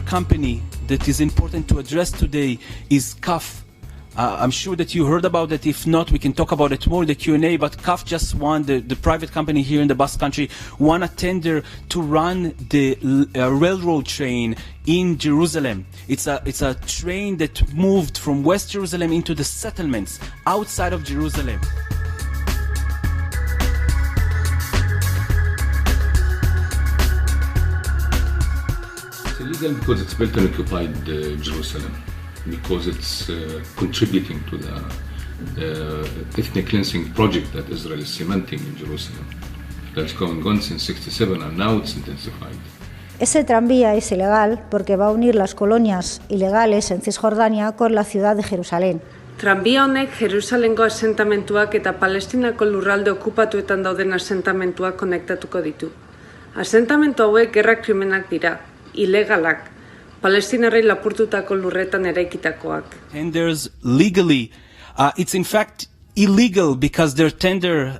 company that is important to address today is CAF. I'm sure that you heard about it. If not, we can talk about it more in the Q&A, but CAF just won, the private company here in the Basque Country, won a tender to run the railroad train in Jerusalem. It's a train that moved from West Jerusalem into the settlements outside of Jerusalem. It's illegal because it's built on occupied Jerusalem, because it's contributing to the ethnic cleansing project that Israel is cementing in Jerusalem. That's going on since 1967 and now it's intensified. Ese tranvía es ilegal porque va a unir las colonias ilegales en Cisjordania con la ciudad de Jerusalén. Tranbia honek Jerusalengo asentamentuak eta Palestinako lurralde okupatuetan dauden asentamentuak konektatuko ditu. Asentamentu hauek gerra krimenak dira, ilegalak, Palestinarrei lapurtutako lurretan eraikitakoak. Tenders legally, it's in fact illegal because their tender,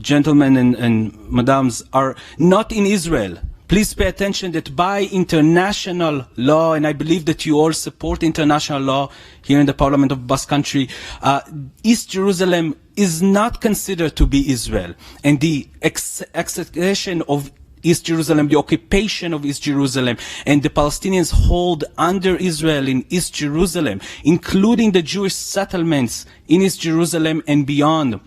gentlemen and madams, are not in Israel. Please pay attention that by international law, and I believe that you all support international law here in the Parliament of Basque Country, East Jerusalem is not considered to be Israel. And the accession of East Jerusalem, the occupation of East Jerusalem, and the Palestinians hold under Israel in East Jerusalem, including the Jewish settlements in East Jerusalem and beyond,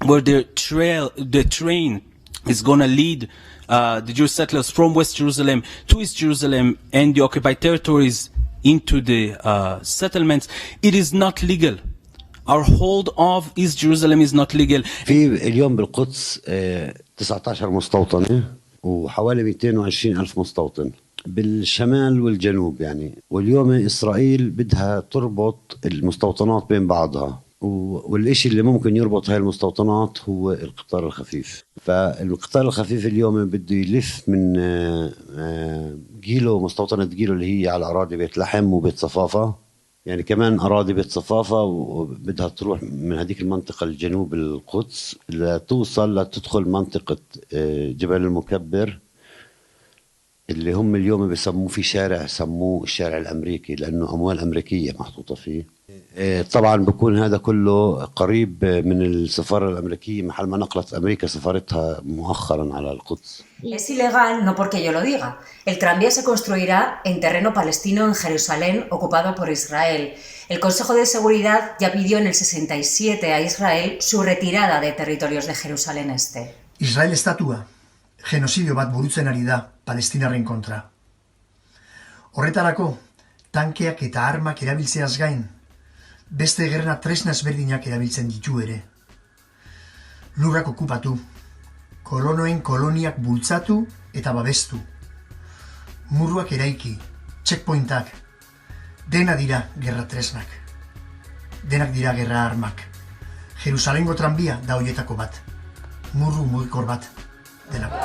where the train is going to lead the Jewish settlers from West Jerusalem to East Jerusalem and the occupied territories into the settlements. It is not legal. Our hold of East Jerusalem is not legal. في اليوم بالقدس 19 مستوطنة وحوالي 220 ألف مستوطن بالشمال والجنوب يعني. واليوم إسرائيل بدها تربط المستوطنات بين بعضها، والإشي اللي ممكن يربط هاي المستوطنات هو القطار الخفيف. فالقطار الخفيف اليوم بده يلف من جيلو، مستوطنة جيلو اللي هي على أراضي بيت لحم وبيت صفافة، يعني كمان أراضي بيت صفافة، وبدها تروح من هذيك المنطقة الجنوب القدس لتوصل لتدخل منطقة جبل المكبر اللي هم اليوم بيسموه في شارع سموه الشارع الأمريكي لأنه أموال أمريكية محطوطة فيه. طبعا بكون هذا كله قريب من السفارة الأمريكية محل ما نقلت أمريكا سفارتها مؤخرا على القدس. Es ilegal no porque yo lo diga. El tranvía se construirá en terreno palestino en Jerusalén ocupado por Israel. El Consejo de Seguridad ya pidió en el 67 a Israel su retirada de territorios de Jerusalén Este. Israel estatua genocidio bat burutzen ari da Palestinarren kontra. Horretarako, tankeak eta armak erabiltzeaz gain, beste gerna tresna ezberdinak erabiltzen ditu ere. Lurrak okupatu, kolonoen koloniak bultzatu eta babestu. Murruak eraiki, checkpointak, dena dira gerra tresnak. Denak dira gerra armak. Jerusalengo tranbia da hoietako bat. Murru mugikor bat delako.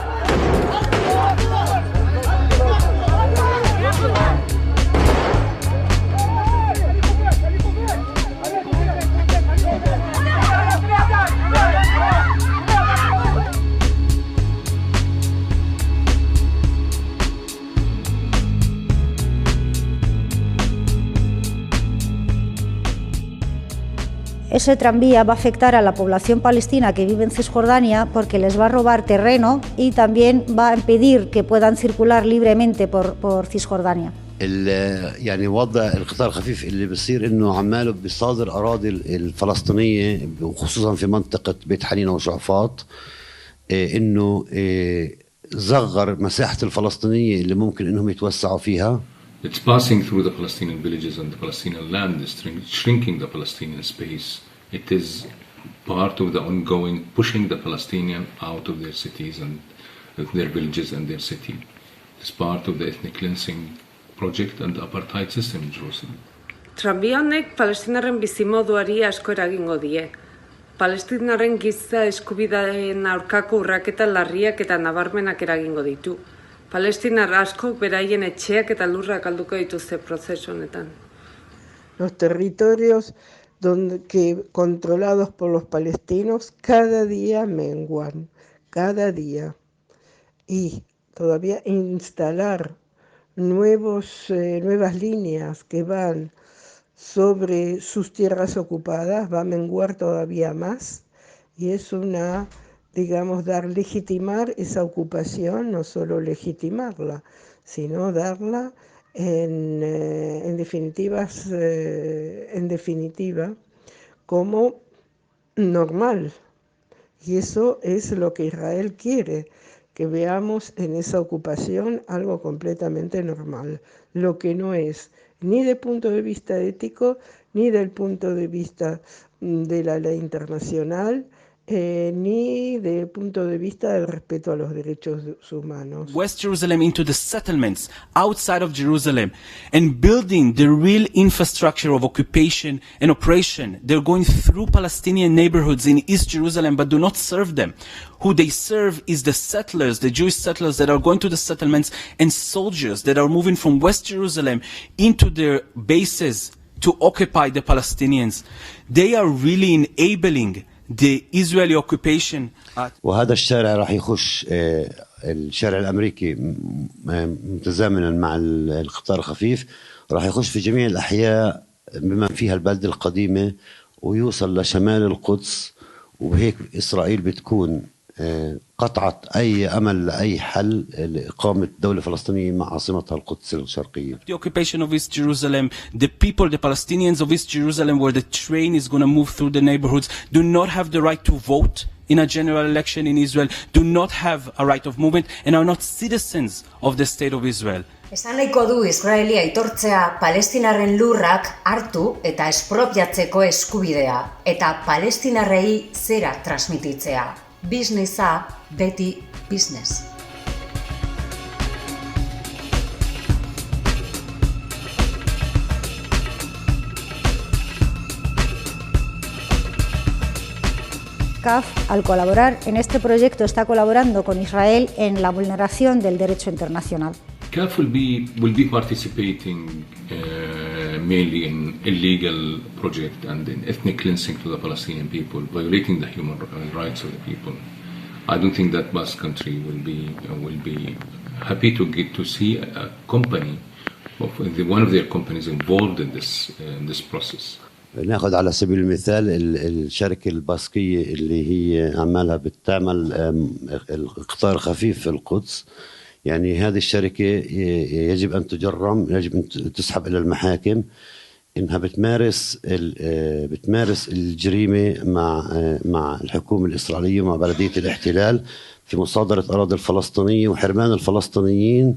Ese tranvía va a afectar a la población palestina que vive en Cisjordania porque les va a robar terreno y también va a impedir que puedan circular libremente por Cisjordania. يعني وضع القطار الخفيف اللي بصير انه عماله بيصادر اراضي الفلسطينيه وخصوصا في منطقه بيت حنينه وشعفاط، انه صغر مساحه الفلسطينيه اللي ممكن انهم يتوسعوا فيها. It's passing through the Palestinian villages and the Palestinian land, is shrinking the Palestinian space. It is part of the ongoing pushing the Palestinian out of their cities and their villages and their city. It's part of the ethnic cleansing project and the apartheid system in Jerusalem. Tranbia honek Palestinarren bizimoduari asko eragingo die. Palestinarren giza eskubideen aurkako urraketa larriak eta nabarmenak eragingo ditu. Palestinar askok beraien etxeak eta lurrak galduko dituzte prozesu honetan. Los territorios controlados por los palestinos cada día menguan, cada día. Y todavía instalar nuevas líneas que van sobre sus tierras ocupadas, va a menguar todavía más y es legitimar esa ocupación, no solo legitimarla, sino darla en definitiva como normal. Y eso es lo que Israel quiere, que veamos en esa ocupación algo completamente normal, lo que no es ni de punto de vista ético, ni del punto de vista de la ley internacional, ni del punto de vista del respeto a los derechos humanos. West Jerusalem into the settlements outside of Jerusalem and building the real infrastructure of occupation and oppression. They're going through Palestinian neighborhoods in East Jerusalem but do not serve them. Who they serve is the settlers, the Jewish settlers that are going to the settlements, and soldiers that are moving from West Jerusalem into their bases to occupy the Palestinians. They are really enabling the Israeli occupation. وهذا الشارع راح يخش الشارع الأمريكي متزامنا مع القطار الخفيف راح يخش في جميع الأحياء بما فيها البلدة القديمة ويوصل لشمال القدس وبهيك إسرائيل بتكون قطعت أي أمل لأي حل لإقامة دولة فلسطينية مع عاصمتها القدس الشرقية. The occupation of East Jerusalem, the people, the Palestinians of East Jerusalem where the train is going to move through the neighborhoods do not have the right to vote in a general election in Israel, do not have a right of movement and are not citizens of the state of Israel. Esan nahiko du Israeli aitortzea palestinarren lurrak hartu eta espropiatzeko eskubidea eta palestinarrei zera transmititzea. Businessa beti business. CAF, al colaborar en este proyecto, está colaborando con Israel en la vulneración del derecho internacional. CAF will be participating mainly in illegal project and in ethnic cleansing to the Palestinian people, violating the human rights of the people. I don't think that Basque country will be happy to get to see a company one of their companies involved in this process. ناخذ على سبيل المثال الشركة الباسكية اللي هي عمالها بتعمل القطار خفيف في القدس. يعني هذه الشركة يجب أن تجرم، يجب أن تسحب إلى المحاكم إنها بتمارس الجريمة مع الحكومة الإسرائيلية ومع بلدية الاحتلال في مصادرة أراضي الفلسطينية وحرمان الفلسطينيين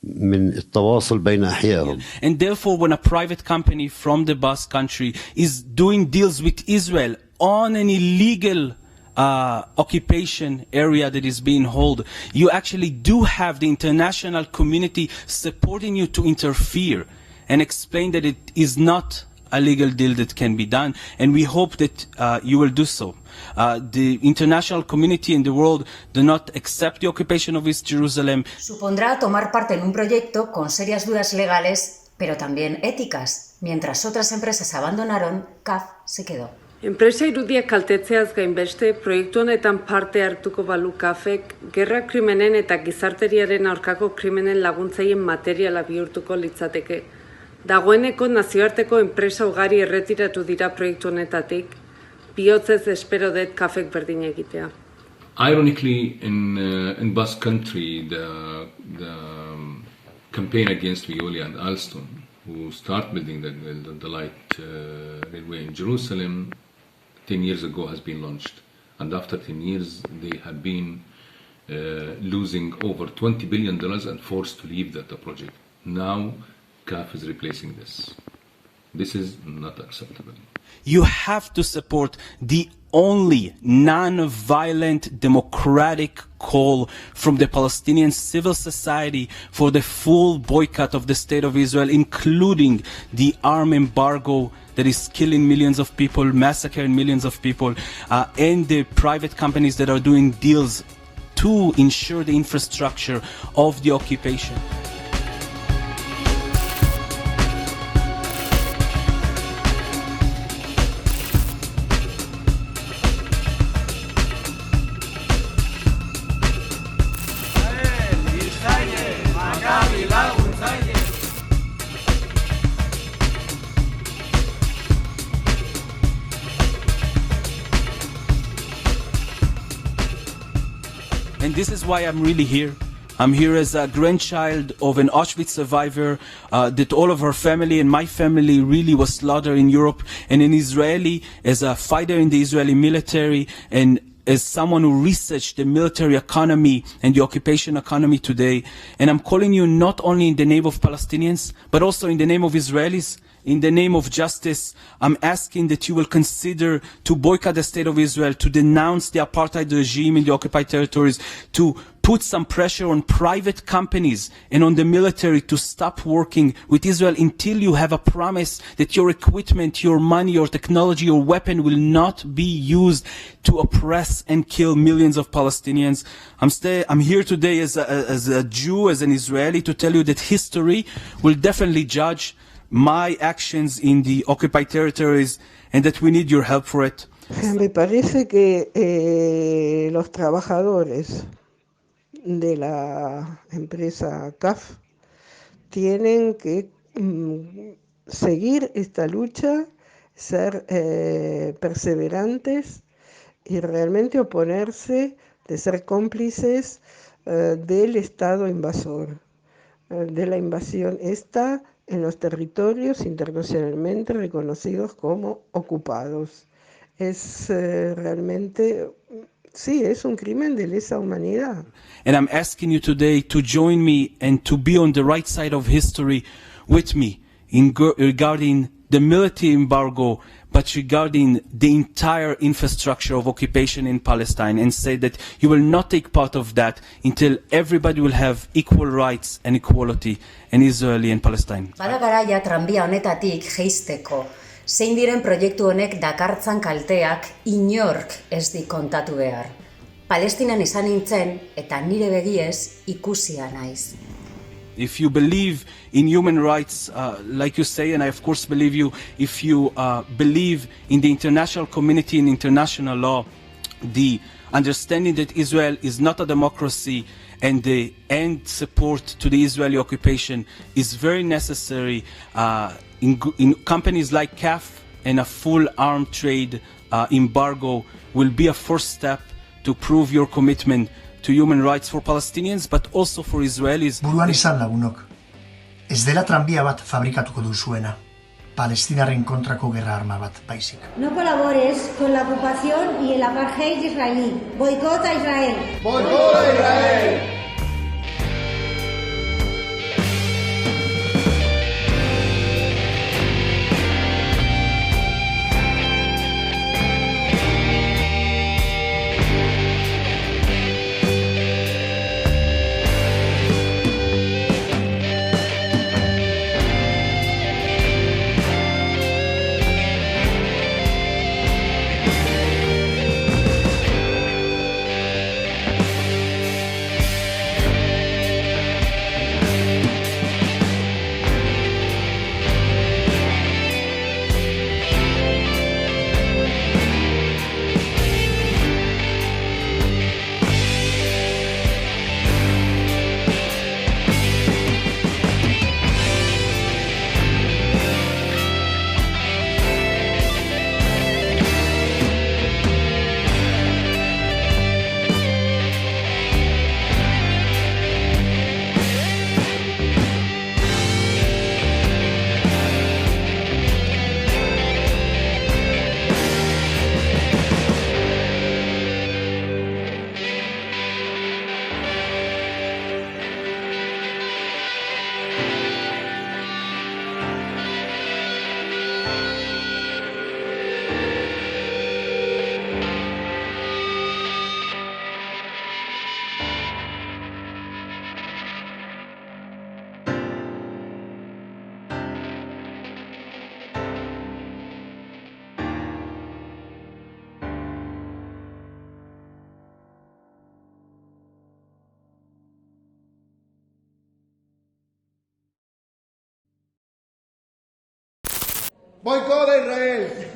من التواصل بين أحيائهم. And therefore, when a private company from the Basque country is doing deals with Israel on an illegal occupation area that is being held, you actually do have the international community supporting you to interfere and explain that it is not a legal deal that can be done, and we hope that you will do so. The international community in the world do not accept the occupation of East Jerusalem. Supondrá tomar parte en un proyecto con serias dudas legales, pero también éticas. Mientras otras empresas abandonaron, CAF se quedó. Enpresa irudiak kaltetzeaz gainbeste, proiektu honetan parte hartuko balu CAFek, gerra krimenen eta gizarteriaren aurkako krimenen laguntzaien materiala bihurtuko litzateke. Dagoeneko nazioarteko enpresa ugari erretiratu dira proiektu honetatik, bihotzez espero dut CAFek berdin egitea. Ironically, in Basque Country, the campaign against Veolia and Alstom, who start building the light railway in Jerusalem 10 years ago, has been launched. And after 10 years, they have been losing over $20 billion and forced to leave that project. Now, CAF is replacing this. This is not acceptable. You have to support the only non-violent democratic call from the Palestinian civil society for the full boycott of the State of Israel, including the arm embargo that is killing millions of people, massacring millions of people, and the private companies that are doing deals to ensure the infrastructure of the occupation. Israel, Maccabi, laguntzaileak. this is why I'm really here. I'm here as a grandchild of an Auschwitz survivor that all of her family and my family really was slaughtered in Europe, and an Israeli as a fighter in the Israeli military, and as someone who researched the military economy and the occupation economy today. And I'm calling you not only in the name of Palestinians, but also in the name of Israelis, in the name of justice. I'm asking that you will consider to boycott the state of Israel, to denounce the apartheid regime in the occupied territories, to put some pressure on private companies and on the military to stop working with Israel until you have a promise that your equipment, your money, your technology, your weapon will not be used to oppress and kill millions of Palestinians. I'm here today as a Jew, as an Israeli, to tell you that history will definitely judge my actions in the occupied territories and that we need your help for it. Me parece que los trabajadores de la empresa CAF tienen que seguir esta lucha, ser perseverantes y realmente oponerse, de ser cómplices del Estado invasor, de la invasión esta en los territorios internacionalmente reconocidos como ocupados. Es realmente, sí, es un crimen de lesa humanidad. And I'm asking you today to join me and to be on the right side of history with me regarding the military embargo, but regarding the entire infrastructure of occupation in Palestine, and say that you will not take part of that until everybody will have equal rights and equality in Israel and Palestine. Bada garaia tranbia honetatik jeisteko. Zein diren proiektu honek dakartzan kalteak inork ez di kontatu behar. Palestinan izan nintzen eta nire begiez ikusia naiz. If you believe in human rights, like you say, and I of course believe you, if you believe in the international community and international law, the understanding that Israel is not a democracy and the end support to the Israeli occupation is very necessary in companies like CAF, and a full armed trade embargo will be a first step to prove your commitment to human rights for Palestinians, but also for Israelis. Buruan izan lagunok, ez dela tranbia bat fabrikatuko duzuena, Palestinaren kontrako gerra arma bat baizik. No colabores con la ocupación y el apartheid israelí. Boicota Israel. Boicota Israel. Boicota Israel.